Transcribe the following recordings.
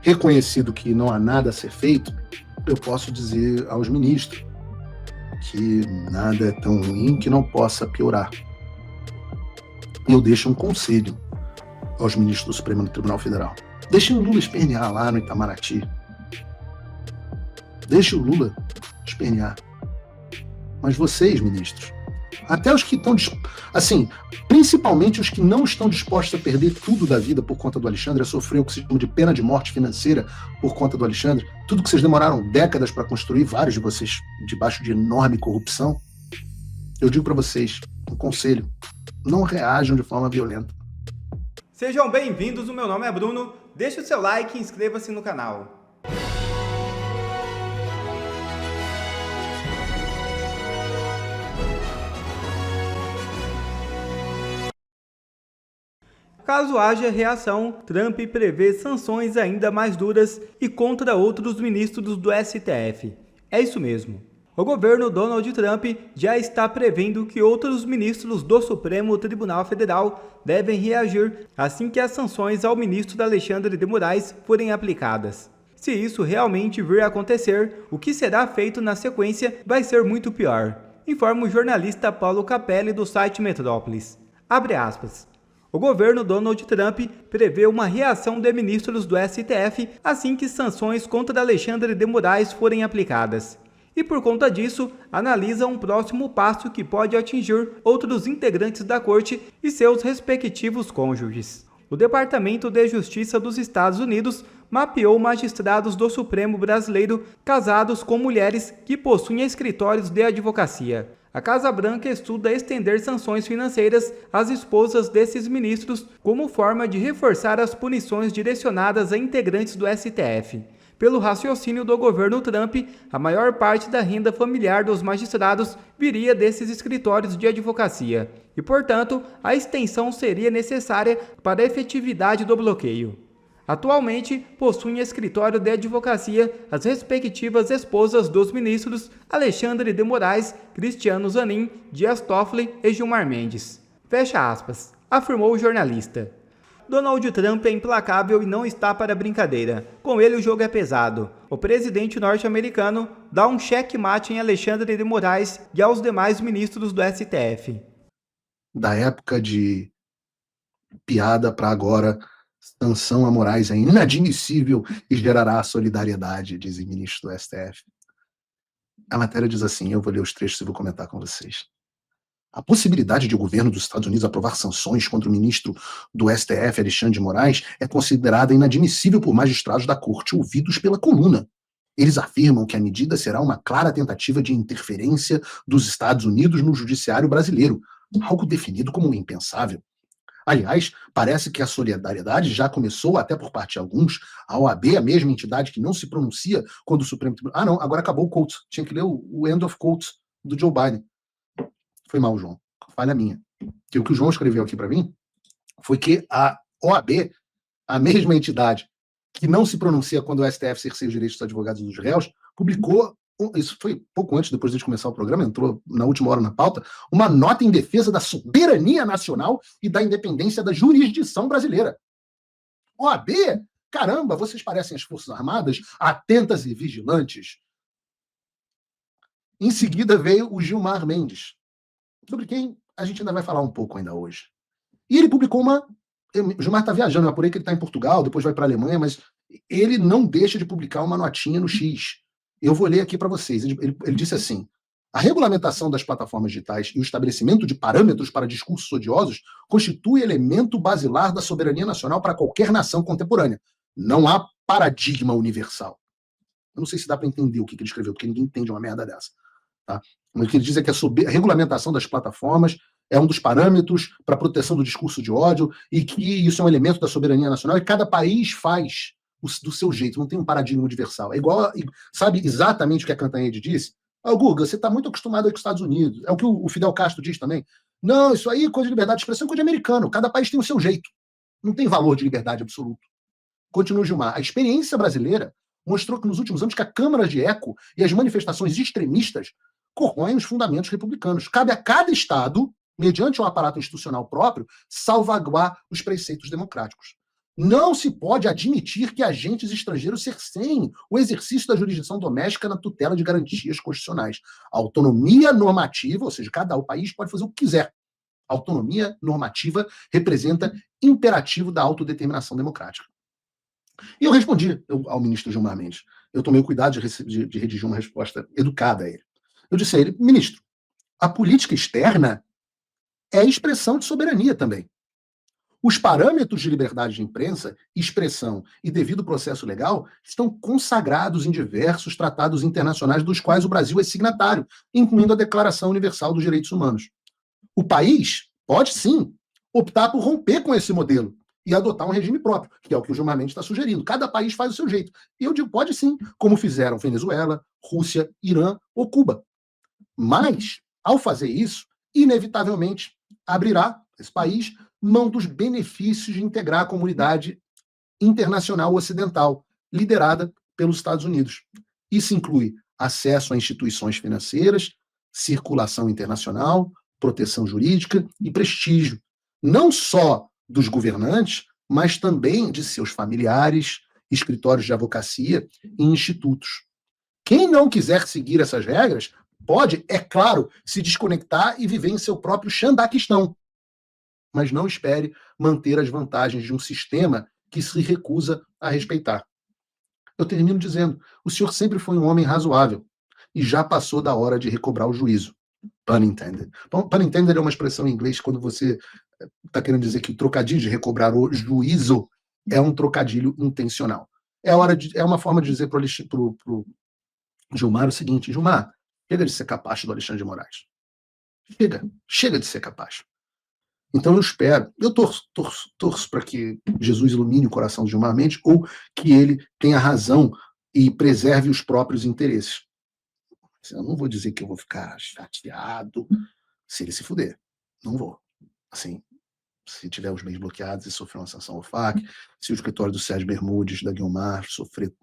reconhecido que não há nada a ser feito, eu posso dizer aos ministros que nada é tão ruim que não possa piorar. E eu deixo um conselho aos ministros do Supremo Tribunal Federal. Deixem o Lula espernear lá no Itamaraty. Deixem o Lula espernear. Mas vocês, ministros, até os que estão, assim, principalmente os que não estão dispostos a perder tudo da vida por conta do Alexandre, a sofrer o que se chama de pena de morte financeira por conta do Alexandre, tudo que vocês demoraram décadas para construir, vários de vocês debaixo de enorme corrupção, eu digo para vocês, um conselho, não reajam de forma violenta. Sejam bem-vindos, o meu nome é Bruno, deixe o seu like e inscreva-se no canal. Caso haja reação, Trump prevê sanções ainda mais duras e contra outros ministros do STF. É isso mesmo. O governo Donald Trump já está prevendo que outros ministros do Supremo Tribunal Federal devem reagir assim que as sanções ao ministro Alexandre de Moraes forem aplicadas. Se isso realmente vir a acontecer, o que será feito na sequência vai ser muito pior, informa o jornalista Paulo Capelli do site Metrópolis. Abre aspas. O governo Donald Trump prevê uma reação de ministros do STF assim que sanções contra Alexandre de Moraes forem aplicadas. E por conta disso, analisa um próximo passo que pode atingir outros integrantes da corte e seus respectivos cônjuges. O Departamento de Justiça dos Estados Unidos mapeou magistrados do Supremo brasileiro casados com mulheres que possuem escritórios de advocacia. A Casa Branca estuda estender sanções financeiras às esposas desses ministros como forma de reforçar as punições direcionadas a integrantes do STF. Pelo raciocínio do governo Trump, a maior parte da renda familiar dos magistrados viria desses escritórios de advocacia e, portanto, a extensão seria necessária para a efetividade do bloqueio. Atualmente, possuem escritório de advocacia as respectivas esposas dos ministros Alexandre de Moraes, Cristiano Zanin, Dias Toffoli e Gilmar Mendes. Fecha aspas, afirmou o jornalista. Donald Trump é implacável e não está para brincadeira. Com ele o jogo é pesado. O presidente norte-americano dá um checkmate em Alexandre de Moraes e aos demais ministros do STF. Da época de piada para agora, sanção a Moraes é inadmissível e gerará solidariedade, dizem ministros do STF. A matéria diz assim, eu vou ler os trechos e vou comentar com vocês. A possibilidade de o governo dos Estados Unidos aprovar sanções contra o ministro do STF, Alexandre de Moraes, é considerada inadmissível por magistrados da corte ouvidos pela coluna. Eles afirmam que a medida será uma clara tentativa de interferência dos Estados Unidos no judiciário brasileiro, algo definido como impensável. Aliás, parece que a solidariedade já começou, até por parte de alguns, a OAB, a mesma entidade que não se pronuncia quando o Supremo Tribunal... Ah, não, agora acabou o quote. Tinha que ler o end of quote do Joe Biden. Foi mal, João. Falha minha. Que o que o João escreveu aqui para mim foi que a OAB, a mesma entidade que não se pronuncia quando o STF cerceia os direitos dos advogados e dos réus, publicou, isso foi pouco antes, depois de começar o programa, entrou na última hora na pauta, uma nota em defesa da soberania nacional e da independência da jurisdição brasileira. OAB, caramba, vocês parecem as Forças Armadas, atentas e vigilantes. Em seguida veio o Gilmar Mendes, sobre quem a gente ainda vai falar um pouco ainda hoje. E ele publicou uma... O Gilmar está viajando, é por aí que ele está em Portugal, depois vai para a Alemanha, mas ele não deixa de publicar uma notinha no X. Eu vou ler aqui para vocês. Ele disse assim, a regulamentação das plataformas digitais e o estabelecimento de parâmetros para discursos odiosos constitui elemento basilar da soberania nacional para qualquer nação contemporânea. Não há paradigma universal. Eu não sei se dá para entender o que ele escreveu, porque ninguém entende uma merda dessa. Tá? O que ele diz é que a regulamentação das plataformas é um dos parâmetros para a proteção do discurso de ódio e que isso é um elemento da soberania nacional e cada país faz do seu jeito, não tem um paradigma universal. É igual, sabe exatamente o que a Cantanhede disse? Guga, você está muito acostumado aí com os Estados Unidos. É o que o Fidel Castro diz também. Não, isso aí, coisa de liberdade de expressão, é coisa de americano. Cada país tem o seu jeito. Não tem valor de liberdade absoluto. Continua Gilmar. A experiência brasileira mostrou que nos últimos anos que a Câmara de Eco e as manifestações extremistas corroem os fundamentos republicanos. Cabe a cada Estado, mediante um aparato institucional próprio, salvaguardar os preceitos democráticos. Não se pode admitir que agentes estrangeiros cerceiem o exercício da jurisdição doméstica na tutela de garantias constitucionais. A autonomia normativa, ou seja, cada país pode fazer o que quiser. A autonomia normativa representa imperativo da autodeterminação democrática. E eu respondi ao ministro Gilmar Mendes. Eu tomei o cuidado de redigir uma resposta educada a ele. Eu disse a ele, ministro, a política externa é expressão de soberania também. Os parâmetros de liberdade de imprensa, expressão e devido processo legal estão consagrados em diversos tratados internacionais dos quais o Brasil é signatário, incluindo a Declaração Universal dos Direitos Humanos. O país pode, sim, optar por romper com esse modelo e adotar um regime próprio, que é o que o Gilmar Mendes está sugerindo. Cada país faz o seu jeito. E eu digo, pode sim, como fizeram Venezuela, Rússia, Irã ou Cuba. Mas, ao fazer isso, inevitavelmente abrirá esse país mão dos benefícios de integrar a comunidade internacional ocidental, liderada pelos Estados Unidos. Isso inclui acesso a instituições financeiras, circulação internacional, proteção jurídica e prestígio, não só dos governantes, mas também de seus familiares, escritórios de advocacia e institutos. Quem não quiser seguir essas regras pode, é claro, se desconectar e viver em seu próprio Xandaquistão, mas não espere manter as vantagens de um sistema que se recusa a respeitar. Eu termino dizendo, o senhor sempre foi um homem razoável e já passou da hora de recobrar o juízo. Pun intended. Pun intended é uma expressão em inglês quando você está querendo dizer que o trocadilho de recobrar o juízo é um trocadilho intencional. É uma forma de dizer para o Gilmar o seguinte, Gilmar, chega de ser capacho do Alexandre de Moraes. Chega de ser capacho. Então eu espero, eu torço para que Jesus ilumine o coração de Gilmar Mendes ou que ele tenha razão e preserve os próprios interesses. Eu não vou dizer que eu vou ficar chateado se ele se fuder. Não vou. Assim, se tiver os meios bloqueados e sofrer uma sanção ao FAC, se o escritório do Sérgio Bermudes, da Guilmar, sofrer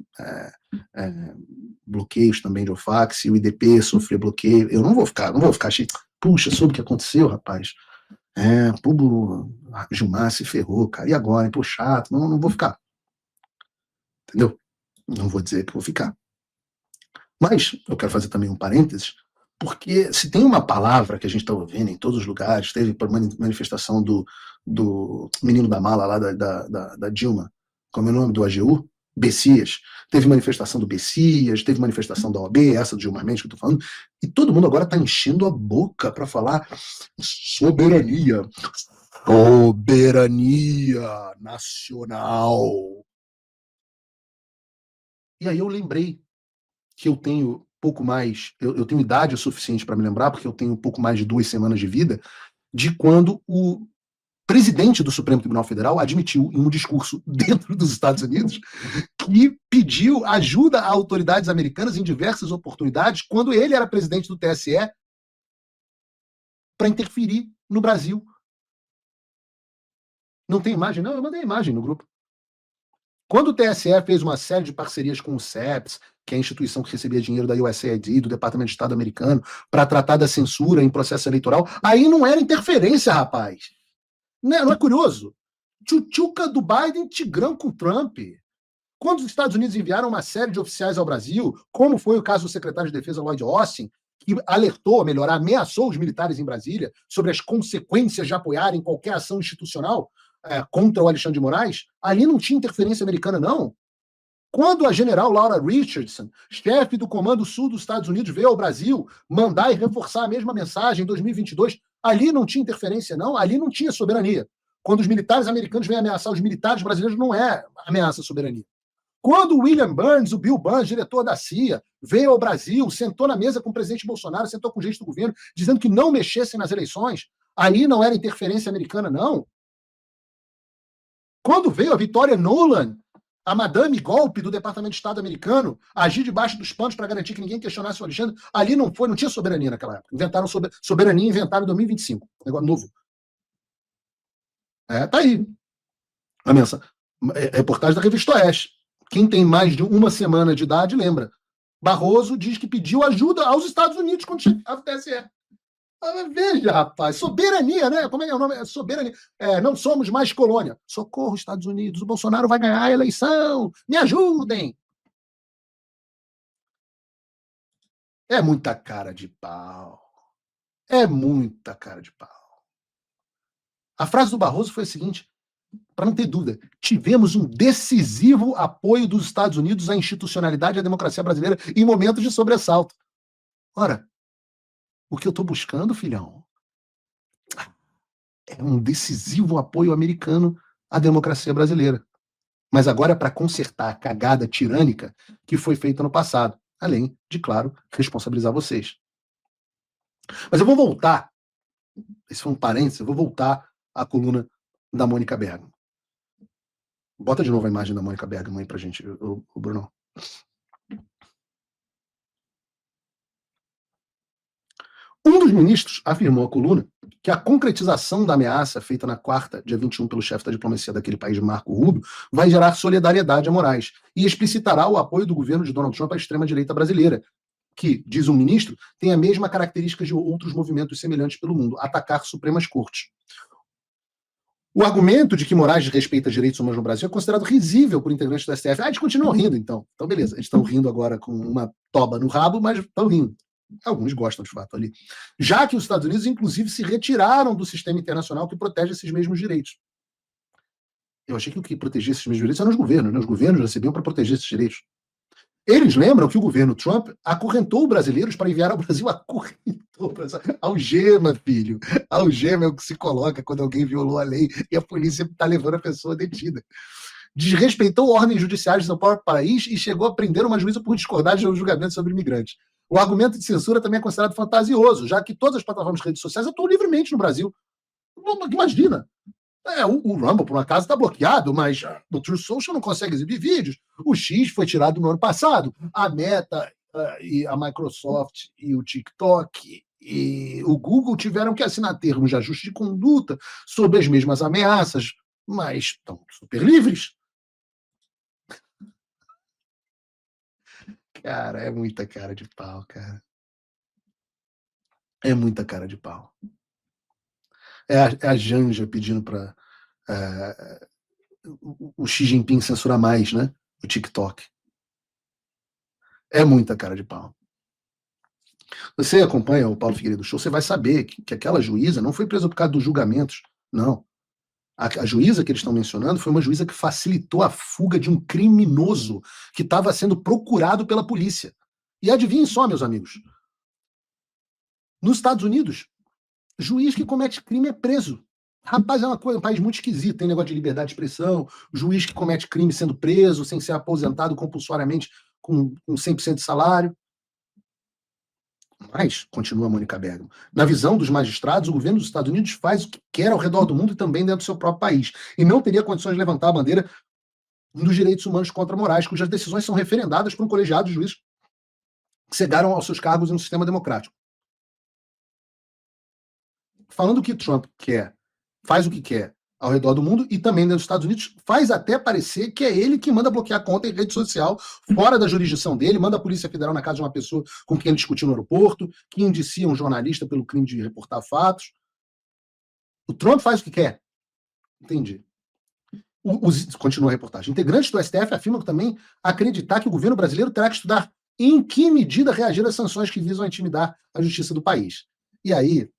bloqueios também de OFAC, se o IDP sofrer bloqueio, eu não vou ficar cheio. Puxa, soube o que aconteceu, rapaz? Gilmar se ferrou, cara. E agora? Pô, chato. Não vou ficar. Entendeu? Não vou dizer que vou ficar. Mas eu quero fazer também um parênteses, porque se tem uma palavra que a gente está ouvindo em todos os lugares, teve manifestação do menino da mala lá da Dilma, como é o nome do AGU? Bessias. Teve manifestação do Bessias, teve manifestação da OAB, essa do Gilmar Mendes que eu estou falando, e todo mundo agora está enchendo a boca para falar soberania nacional. E aí eu lembrei que eu tenho pouco mais, eu tenho idade o suficiente para me lembrar, porque eu tenho pouco mais de 2 semanas de vida, de quando o presidente do Supremo Tribunal Federal admitiu em um discurso dentro dos Estados Unidos que pediu ajuda a autoridades americanas em diversas oportunidades quando ele era presidente do TSE para interferir no Brasil. Não tem imagem? Não, eu mandei a imagem no grupo. Quando o TSE fez uma série de parcerias com o CEPS, que é a instituição que recebia dinheiro da USAID, do Departamento de Estado americano, para tratar da censura em processo eleitoral, aí não era interferência, rapaz. Não é curioso? Tchutchuca do Biden, tigrão com Trump. Quando os Estados Unidos enviaram uma série de oficiais ao Brasil, como foi o caso do secretário de Defesa Lloyd Austin, que ameaçou os militares em Brasília sobre as consequências de apoiarem qualquer ação institucional contra o Alexandre de Moraes, ali não tinha interferência americana, não. Quando a general Laura Richardson, chefe do Comando Sul dos Estados Unidos, veio ao Brasil mandar e reforçar a mesma mensagem em 2022, ali não tinha interferência, não, ali não tinha soberania. Quando os militares americanos vêm ameaçar os militares brasileiros, não é ameaça à soberania. Quando o William Burns, o Bill Burns, diretor da CIA, veio ao Brasil, sentou na mesa com o presidente Bolsonaro, sentou com gente do governo, dizendo que não mexessem nas eleições, aí não era interferência americana, não. Quando veio a Victoria Nuland, a madame golpe do Departamento de Estado americano, agir debaixo dos panos para garantir que ninguém questionasse o Alexandre, ali não tinha soberania naquela época. Inventaram soberania, inventaram em 2025. Negócio novo. Tá aí. A mensagem. Reportagem da Revista Oeste. Quem tem mais de 1 semana de idade lembra. Barroso diz que pediu ajuda aos Estados Unidos quando chegava o TSE. Veja, rapaz, soberania, né? Como é que é o nome? Soberania. Não somos mais colônia. Socorro, Estados Unidos, o Bolsonaro vai ganhar a eleição. Me ajudem. É muita cara de pau. É muita cara de pau. A frase do Barroso foi a seguinte, para não ter dúvida, tivemos um decisivo apoio dos Estados Unidos à institucionalidade e à democracia brasileira em momentos de sobressalto. Ora, o que eu estou buscando, filhão, é um decisivo apoio americano à democracia brasileira. Mas agora é para consertar a cagada tirânica que foi feita no passado. Além de, claro, responsabilizar vocês. Mas eu vou voltar, esse foi um parênteses, eu vou voltar à coluna da Mônica Bergamo. Bota de novo a imagem da Mônica Bergamo aí pra gente, o Bruno. Um dos ministros afirmou à coluna que a concretização da ameaça feita na quarta, dia 21, pelo chefe da diplomacia daquele país, Marco Rubio, vai gerar solidariedade a Moraes e explicitará o apoio do governo de Donald Trump à extrema-direita brasileira, que, diz o ministro, tem a mesma característica de outros movimentos semelhantes pelo mundo, atacar Supremas Cortes. O argumento de que Moraes respeita direitos humanos no Brasil é considerado risível por integrantes do STF. Eles continuam rindo, então. Então, beleza. Eles estão rindo agora com uma toba no rabo, mas estão rindo. Alguns gostam, de fato, ali. Já que os Estados Unidos, inclusive, se retiraram do sistema internacional que protege esses mesmos direitos. Eu achei que o que protegia esses mesmos direitos eram os governos, né? Os governos recebiam para proteger esses direitos. Eles lembram que o governo Trump acorrentou brasileiros para enviar ao Brasil. Acorrentou. Algema, filho. Algema é o que se coloca quando alguém violou a lei e a polícia está levando a pessoa detida. Desrespeitou ordens judiciais do seu próprio país e chegou a prender uma juíza por discordar de um julgamento sobre imigrantes. O argumento de censura também é considerado fantasioso, já que todas as plataformas de redes sociais atuam livremente no Brasil. Imagina. O Rumble, por um acaso, está bloqueado, mas o True Social não consegue exibir vídeos. O X foi tirado no ano passado. A Meta e a Microsoft e o TikTok e o Google tiveram que assinar termos de ajuste de conduta sobre as mesmas ameaças, mas estão super livres. Cara, é muita cara de pau, cara. É muita cara de pau. É a Janja pedindo para o Xi Jinping censurar mais, né? O TikTok. É muita cara de pau. Você acompanha o Paulo Figueiredo Show, você vai saber que aquela juíza não foi presa por causa dos julgamentos, não. A juíza que eles estão mencionando foi uma juíza que facilitou a fuga de um criminoso que estava sendo procurado pela polícia. E adivinhem só, meus amigos, nos Estados Unidos, juiz que comete crime é preso. Rapaz, é um país muito esquisito, tem negócio de liberdade de expressão, juiz que comete crime sendo preso, sem ser aposentado compulsoriamente com 100% de salário. Mas, continua a Mônica Bergamo, na visão dos magistrados, o governo dos Estados Unidos faz o que quer ao redor do mundo e também dentro do seu próprio país, e não teria condições de levantar a bandeira dos direitos humanos contra Moraes, cujas decisões são referendadas por um colegiado de juízes que cegaram aos seus cargos em um sistema democrático. Falando o que Trump quer, faz o que quer ao redor do mundo e também dentro dos Estados Unidos, faz até parecer que é ele que manda bloquear conta em rede social fora da jurisdição dele, manda a Polícia Federal na casa de uma pessoa com quem ele discutiu no aeroporto, que indicia um jornalista pelo crime de reportar fatos. O Trump faz o que quer. Entendi. Continua a reportagem. Integrantes do STF afirmam também acreditar que o governo brasileiro terá que estudar em que medida reagir às sanções que visam intimidar a justiça do país. E aí,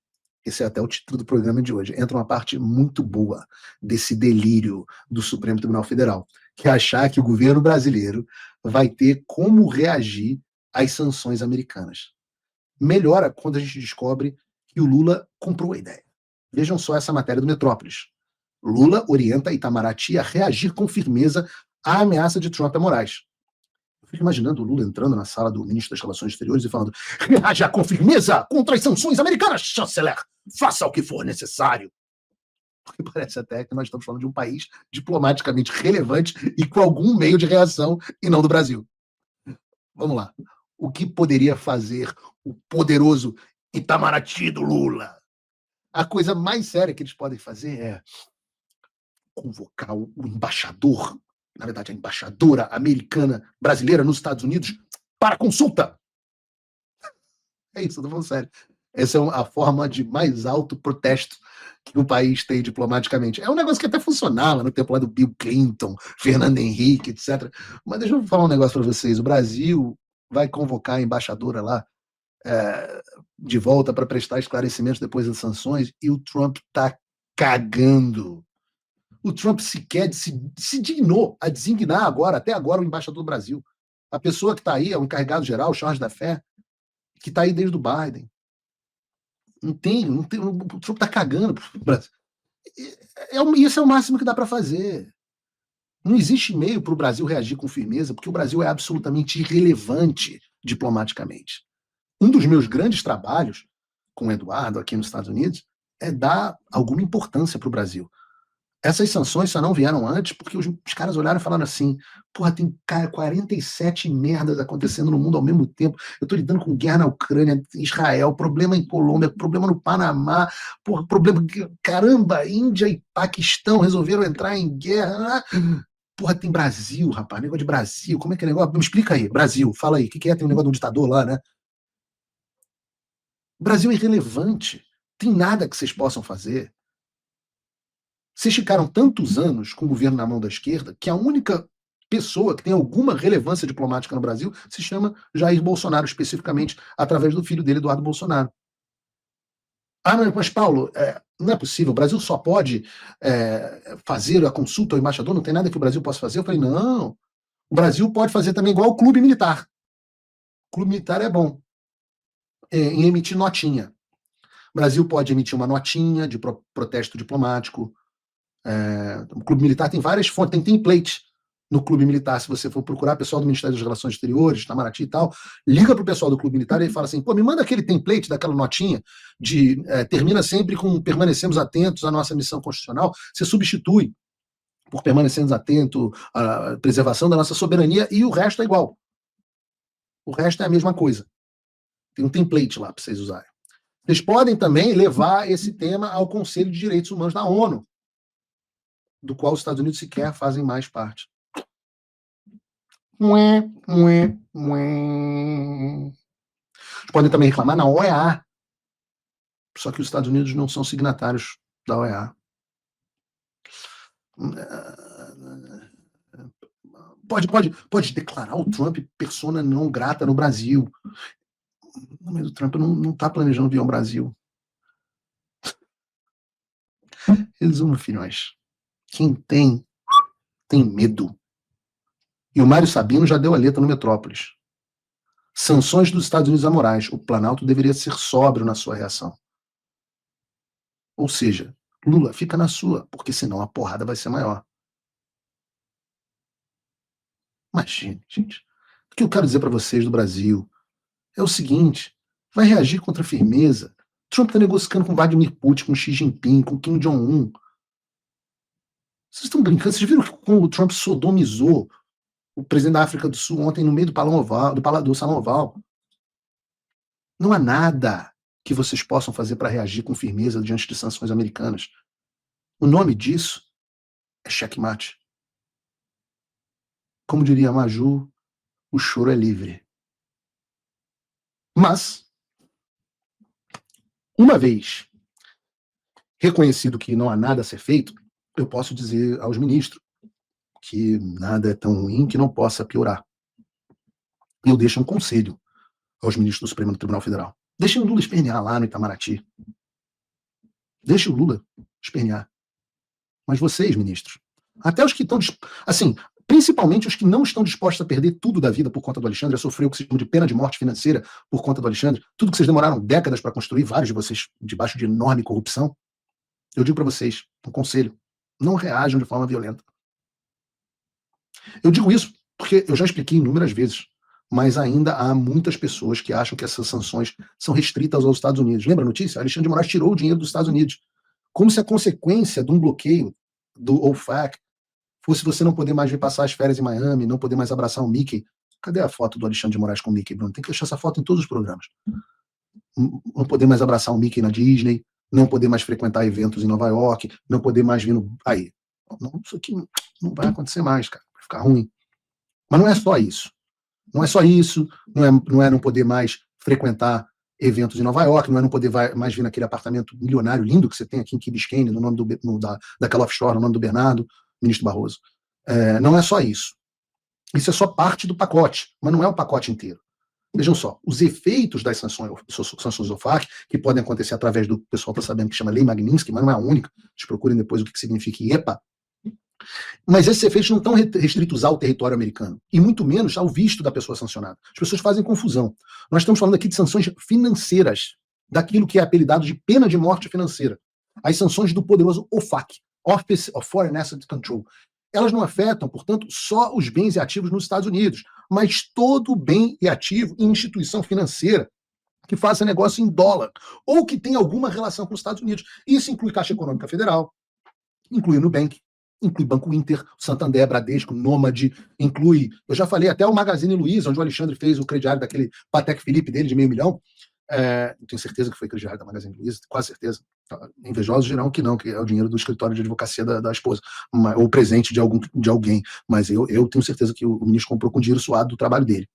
esse é até o título do programa de hoje, entra uma parte muito boa desse delírio do Supremo Tribunal Federal, que é achar que o governo brasileiro vai ter como reagir às sanções americanas. Melhora quando a gente descobre que o Lula comprou a ideia. Vejam só essa matéria do Metrópolis. Lula orienta Itamaraty a reagir com firmeza à ameaça de Trump a Moraes. Eu fico imaginando o Lula entrando na sala do ministro das Relações Exteriores e falando: reaja com firmeza contra as sanções americanas, chanceler! Faça o que for necessário. Porque parece até que nós estamos falando de um país diplomaticamente relevante e com algum meio de reação, e não do Brasil. Vamos lá. O que poderia fazer o poderoso Itamaraty do Lula? A coisa mais séria que eles podem fazer é convocar o embaixador, na verdade a embaixadora americana brasileira nos Estados Unidos para consulta. É isso, eu tô falando sério. Essa é a forma de mais alto protesto que o país tem diplomaticamente. É um negócio que até funcionava no tempo lá do Bill Clinton, Fernando Henrique, etc. Mas deixa eu falar um negócio para vocês. O Brasil vai convocar a embaixadora lá de volta para prestar esclarecimentos depois das sanções e o Trump está cagando. O Trump sequer se dignou a designar agora, até agora, o embaixador do Brasil. A pessoa que está aí é o encarregado geral, Charles Daffert, que está aí desde o Biden. Não tem, o Trump está cagando pro Brasil. Isso é o máximo que dá para fazer. Não existe meio para o Brasil reagir com firmeza, porque o Brasil é absolutamente irrelevante diplomaticamente. Um dos meus grandes trabalhos com o Eduardo aqui nos Estados Unidos é dar alguma importância para o Brasil. Essas sanções só não vieram antes porque os caras olharam e falaram assim: porra, tem 47 merdas acontecendo no mundo ao mesmo tempo. Eu tô lidando com guerra na Ucrânia, Israel, problema em Colômbia, problema no Panamá, porra, problema. Caramba, Índia e Paquistão resolveram entrar em guerra. Porra, tem Brasil, rapaz, negócio de Brasil. Como é que é o negócio? Me explica aí, Brasil, fala aí, o que é? Tem um negócio de um ditador lá, né? O Brasil é irrelevante. Tem nada que vocês possam fazer. Vocês ficaram tantos anos com o governo na mão da esquerda que a única pessoa que tem alguma relevância diplomática no Brasil se chama Jair Bolsonaro, especificamente através do filho dele, Eduardo Bolsonaro. Ah, mas Paulo, não é possível, o Brasil só pode fazer a consulta ao embaixador, não tem nada que o Brasil possa fazer? Eu falei, não, o Brasil pode fazer também igual o clube militar. O clube militar é bom em emitir notinha. O Brasil pode emitir uma notinha de protesto diplomático. O Clube Militar tem várias fontes, tem template no Clube Militar. Se você for procurar pessoal do Ministério das Relações Exteriores, Itamaraty e tal, liga para o pessoal do Clube Militar e fala assim: pô, me manda aquele template daquela notinha de termina sempre com permanecemos atentos à nossa missão constitucional. Você substitui por permanecemos atentos à preservação da nossa soberania e o resto é igual. O resto é a mesma coisa. Tem um template lá para vocês usarem. Vocês podem também levar esse tema ao Conselho de Direitos Humanos da ONU, do qual os Estados Unidos sequer fazem mais parte. Podem também reclamar na OEA, só que os Estados Unidos não são signatários da OEA. Pode declarar o Trump persona não grata no Brasil. Mas o Trump não está planejando vir ao Brasil. Resumo, filhões. Quem tem medo. E o Mário Sabino já deu a letra no Metrópolis. Sanções dos Estados Unidos amorais. O Planalto deveria ser sóbrio na sua reação. Ou seja, Lula, fica na sua, porque senão a porrada vai ser maior. Imagine, gente. O que eu quero dizer para vocês do Brasil é o seguinte: vai reagir contra a firmeza. Trump está negociando com Vladimir Putin, com Xi Jinping, com Kim Jong-un. Vocês estão brincando? Vocês viram como o Trump sodomizou o presidente da África do Sul ontem no meio do Salão Oval? Não há nada que vocês possam fazer para reagir com firmeza diante de sanções americanas. O nome disso é checkmate. Como diria Maju, o choro é livre. Mas, uma vez reconhecido que não há nada a ser feito, eu posso dizer aos ministros que nada é tão ruim que não possa piorar. E eu deixo um conselho aos ministros do Supremo Tribunal Federal. Deixem o Lula espernear lá no Itamaraty. Deixem o Lula espernear. Mas vocês, ministros, até os que estão, assim, principalmente os que não estão dispostos a perder tudo da vida por conta do Alexandre, a sofrer o que se chama de pena de morte financeira por conta do Alexandre, tudo que vocês demoraram décadas para construir, vários de vocês debaixo de enorme corrupção, eu digo para vocês, um conselho, não reajam de forma violenta. Eu digo isso porque eu já expliquei inúmeras vezes, mas ainda há muitas pessoas que acham que essas sanções são restritas aos Estados Unidos. Lembra a notícia? Alexandre de Moraes tirou o dinheiro dos Estados Unidos, como se a consequência de um bloqueio do OFAC fosse você não poder mais vir passar as férias em Miami, não poder mais abraçar o Mickey. Cadê a foto do Alexandre de Moraes com o Mickey, Bruno? Tem que deixar essa foto em todos os programas. Não poder mais abraçar o Mickey na Disney, não poder mais frequentar eventos em Nova York, não poder mais vir no... Aí, isso aqui não vai acontecer mais, cara. Vai ficar ruim. Mas não é só isso. Não é só isso, não é não poder mais frequentar eventos em Nova York, não é não poder mais vir naquele apartamento milionário lindo que você tem aqui em Key Biscayne, no nome daquela offshore, no nome do Bernardo, ministro Barroso. Não é só isso. Isso é só parte do pacote, mas não é o pacote inteiro. Vejam só, os efeitos das sanções OFAC, que podem acontecer através do pessoal está sabendo que chama Lei Magnitsky, mas não é a única, vocês procurem depois o que significa IEPA, mas esses efeitos não estão restritos ao território americano, e muito menos ao visto da pessoa sancionada. As pessoas fazem confusão. Nós estamos falando aqui de sanções financeiras, daquilo que é apelidado de pena de morte financeira. As sanções do poderoso OFAC, Office of Foreign Asset Control. Elas não afetam, portanto, só os bens e ativos nos Estados Unidos, mas todo bem e ativo em instituição financeira que faça negócio em dólar, ou que tenha alguma relação com os Estados Unidos. Isso inclui Caixa Econômica Federal, inclui Nubank, inclui Banco Inter, Santander, Bradesco, Nômade, inclui, eu já falei, até o Magazine Luiza, onde o Alexandre fez o crediário daquele Patek Philippe dele de $500 mil. Eu tenho certeza que foi crediário da Magazine Luiza, quase certeza. Invejosos dirão que não, que é o dinheiro do escritório de advocacia da esposa, ou presente de alguém, mas eu tenho certeza que o ministro comprou com dinheiro suado do trabalho dele.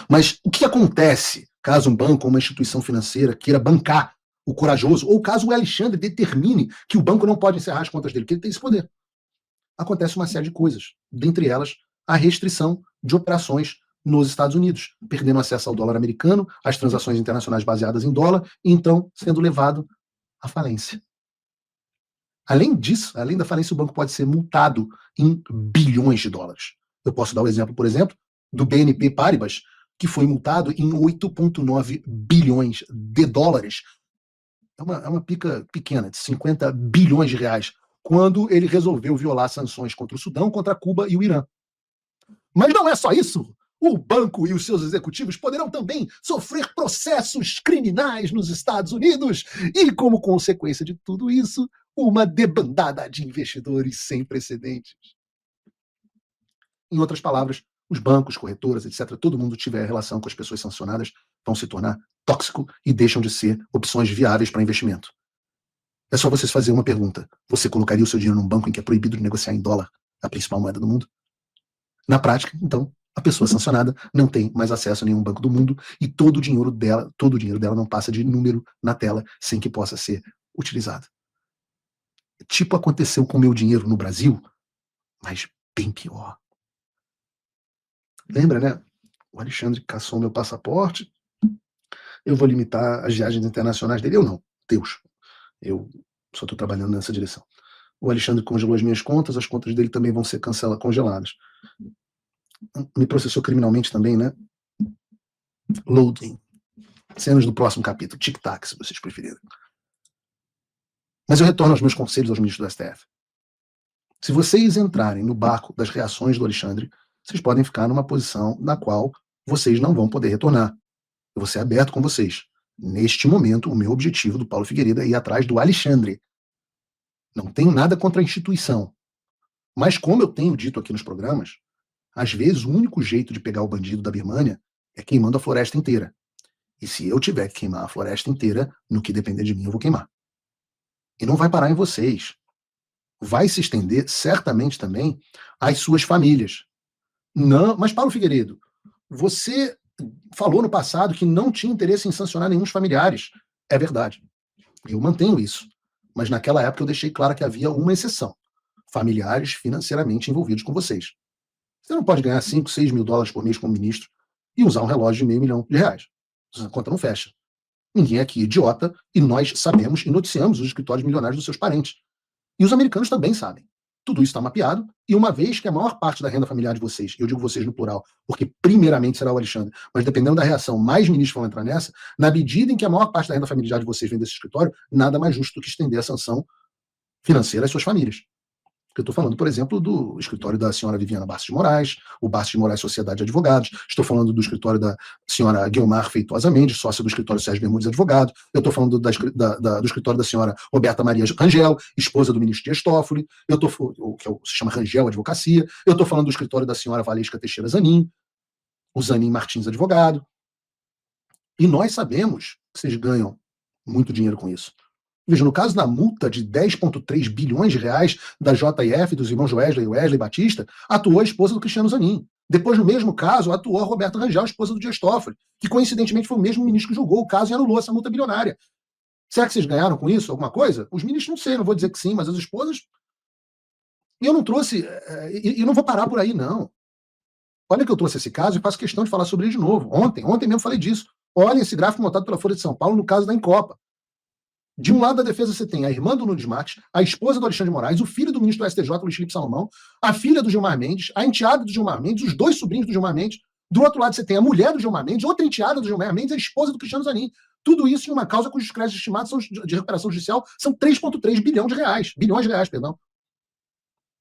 Mas o que acontece caso um banco ou uma instituição financeira queira bancar o corajoso, ou caso o Alexandre determine que o banco não pode encerrar as contas dele, porque ele tem esse poder? Acontece uma série de coisas, dentre elas a restrição de operações nos Estados Unidos, perdendo acesso ao dólar americano, às transações internacionais baseadas em dólar, e então sendo levado à falência. Além disso, além da falência, o banco pode ser multado em bilhões de dólares. Eu posso dar o exemplo, por exemplo, do BNP Paribas, que foi multado em 8,9 bilhões de dólares. É uma pica pequena, de 50 bilhões de reais, quando ele resolveu violar sanções contra o Sudão, contra Cuba e o Irã. Mas não é só isso. O banco e os seus executivos poderão também sofrer processos criminais nos Estados Unidos e, como consequência de tudo isso, uma debandada de investidores sem precedentes. Em outras palavras, os bancos, corretoras, etc., todo mundo que tiver relação com as pessoas sancionadas vão se tornar tóxico e deixam de ser opções viáveis para investimento. É só vocês fazerem uma pergunta. Você colocaria o seu dinheiro num banco em que é proibido de negociar em dólar, a principal moeda do mundo? Na prática, então, a pessoa sancionada não tem mais acesso a nenhum banco do mundo e todo o dinheiro dela não passa de número na tela sem que possa ser utilizado. Tipo aconteceu com o meu dinheiro no Brasil, mas bem pior. Lembra, né? O Alexandre caçou meu passaporte, eu vou limitar as viagens internacionais dele. Eu não, Deus. Eu só estou trabalhando nessa direção. O Alexandre congelou as minhas contas, as contas dele também vão ser congeladas. Me processou criminalmente também, né? Loading. Cenas do próximo capítulo, tic-tac, se vocês preferirem. Mas eu retorno aos meus conselhos aos ministros do STF. Se vocês entrarem no barco das reações do Alexandre, vocês podem ficar numa posição na qual vocês não vão poder retornar. Eu vou ser aberto com vocês. Neste momento, o meu objetivo do Paulo Figueiredo é ir atrás do Alexandre. Não tenho nada contra a instituição. Mas como eu tenho dito aqui nos programas, às vezes o único jeito de pegar o bandido da Birmânia é queimando a floresta inteira. E se eu tiver que queimar a floresta inteira, no que depender de mim, eu vou queimar. E não vai parar em vocês. Vai se estender, certamente, também às suas famílias. Não, mas Paulo Figueiredo, você falou no passado que não tinha interesse em sancionar nenhum dos familiares. É verdade. Eu mantenho isso. Mas naquela época eu deixei claro que havia uma exceção. Familiares financeiramente envolvidos com vocês. Você não pode ganhar 5, 6 mil dólares por mês como ministro e usar um relógio de R$500 mil. A conta não fecha. Ninguém aqui é idiota e nós sabemos e noticiamos os escritórios milionários dos seus parentes. E os americanos também sabem. Tudo isso está mapeado, e uma vez que a maior parte da renda familiar de vocês, eu digo vocês no plural, porque primeiramente será o Alexandre, mas dependendo da reação, mais ministros vão entrar nessa, na medida em que a maior parte da renda familiar de vocês vem desse escritório, nada mais justo do que estender a sanção financeira às suas famílias. Eu estou falando, por exemplo, do escritório da senhora Viviana Bastos de Moraes, o Bastos de Moraes Sociedade de Advogados, estou falando do escritório da senhora Guilmar Feitosa Mendes, sócia do escritório Sérgio Bermudes Advogado, eu estou falando do escritório da senhora Roberta Maria Rangel, esposa do ministro Dias Toffoli, que se chama Rangel Advocacia, eu estou falando do escritório da senhora Valesca Teixeira Zanin, o Zanin Martins Advogado, e nós sabemos que vocês ganham muito dinheiro com isso. Veja, no caso da multa de 10,3 bilhões de reais da JF, dos irmãos Wesley e Wesley Batista, atuou a esposa do Cristiano Zanin. Depois, no mesmo caso, atuou a Roberta Rangel, esposa do Dias Toffoli, que coincidentemente foi o mesmo ministro que julgou o caso e anulou essa multa bilionária. Será que vocês ganharam com isso alguma coisa? Os ministros não sei, não vou dizer que sim, mas as esposas... E eu não trouxe... E não vou parar por aí, não. Olha que eu trouxe esse caso e faço questão de falar sobre ele de novo. Ontem mesmo falei disso. Olha esse gráfico montado pela Folha de São Paulo no caso da Incopa. De um lado da defesa você tem a irmã do Nunes Marques, a esposa do Alexandre de Moraes, o filho do ministro do STJ, Luiz Felipe Salomão, a filha do Gilmar Mendes, a enteada do Gilmar Mendes, os dois sobrinhos do Gilmar Mendes. Do outro lado você tem a mulher do Gilmar Mendes, outra enteada do Gilmar Mendes, a esposa do Cristiano Zanin. Tudo isso em uma causa cujos créditos estimados de recuperação judicial são 3,3 bilhões de reais. Bilhões de reais, perdão.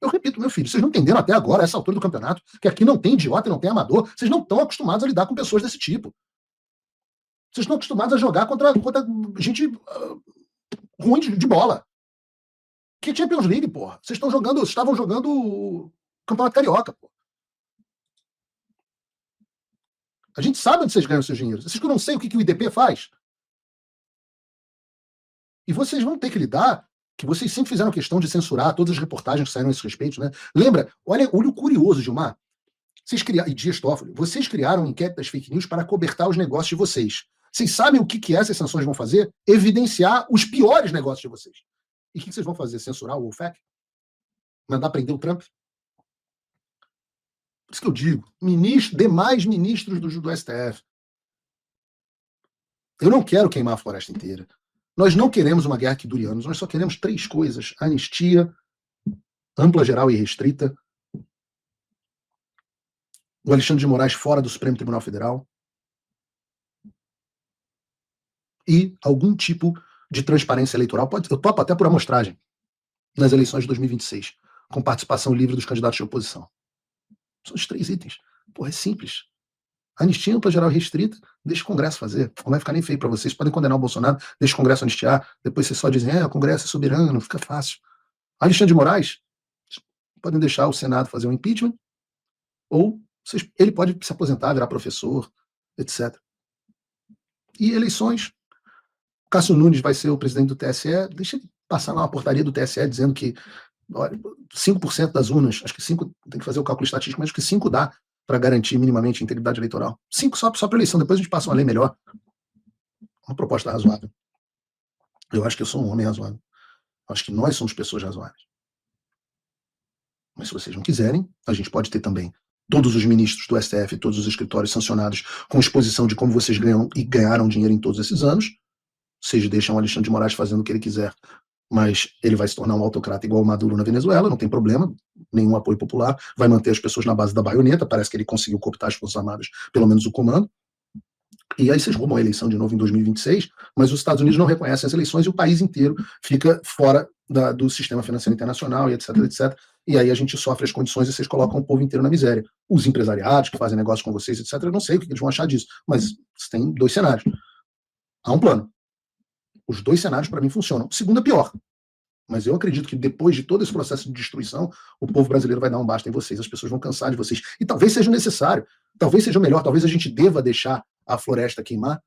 Eu repito, meu filho, vocês não entenderam até agora, essa altura do campeonato, que aqui não tem idiota e não tem amador. Vocês não estão acostumados a lidar com pessoas desse tipo. Vocês estão acostumados a jogar contra gente ruim de bola. Que Champions League, porra. Vocês estavam jogando o Campeonato Carioca, porra. A gente sabe onde vocês ganham seus dinheiros. Vocês que eu não sei o que o IDP faz. E vocês vão ter que lidar, que vocês sempre fizeram questão de censurar todas as reportagens que saíram a esse respeito, né? Lembra? Olha o curioso, Gilmar. E Dias Toffoli, vocês criaram um inquérito das fake news para cobertar os negócios de vocês. Vocês sabem o que essas sanções vão fazer? Evidenciar os piores negócios de vocês. E o que vocês vão fazer? Censurar o OFAC? Mandar prender o Trump? Por isso que eu digo, demais ministros do STF. Eu não quero queimar a floresta inteira. Nós não queremos uma guerra que dure anos. Nós só queremos 3 coisas. Anistia, ampla, geral e restrita. O Alexandre de Moraes fora do Supremo Tribunal Federal. E algum tipo de transparência eleitoral. Eu topo até por amostragem nas eleições de 2026, com participação livre dos candidatos de oposição. São os 3 itens. Porra, é simples. Anistia ampla, geral e restrita, deixa o Congresso fazer. Não vai ficar nem feio para vocês. Podem condenar o Bolsonaro, deixa o Congresso anistiar. Depois vocês só dizem, o Congresso é soberano, fica fácil. Alexandre de Moraes, podem deixar o Senado fazer um impeachment, ou ele pode se aposentar, virar professor, etc. E eleições. Cássio Nunes vai ser o presidente do TSE, deixa ele passar lá uma portaria do TSE dizendo que 5% das urnas, acho que 5, tem que fazer o cálculo estatístico, mas acho que 5 dá para garantir minimamente a integridade eleitoral. 5 só para eleição, depois a gente passa uma lei melhor. Uma proposta razoável. Eu acho que eu sou um homem razoável. Eu acho que nós somos pessoas razoáveis. Mas se vocês não quiserem, a gente pode ter também todos os ministros do STF, todos os escritórios sancionados com exposição de como vocês ganham e ganharam dinheiro em todos esses anos. Vocês deixam o Alexandre de Moraes fazendo o que ele quiser, mas ele vai se tornar um autocrata igual o Maduro na Venezuela, não tem problema, nenhum apoio popular, vai manter as pessoas na base da baioneta, parece que ele conseguiu cooptar as Forças Armadas, pelo menos o comando, e aí vocês roubam a eleição de novo em 2026, mas os Estados Unidos não reconhecem as eleições e o país inteiro fica fora do sistema financeiro internacional, e etc, etc, e aí a gente sofre as condições e vocês colocam o povo inteiro na miséria. Os empresariados que fazem negócio com vocês, etc, eu não sei o que eles vão achar disso, mas tem 2 cenários. Há um plano. Os 2 cenários, para mim, funcionam. O segundo é pior. Mas eu acredito que depois de todo esse processo de destruição, o povo brasileiro vai dar um basta em vocês, as pessoas vão cansar de vocês. E talvez seja necessário, talvez seja melhor, talvez a gente deva deixar a floresta queimar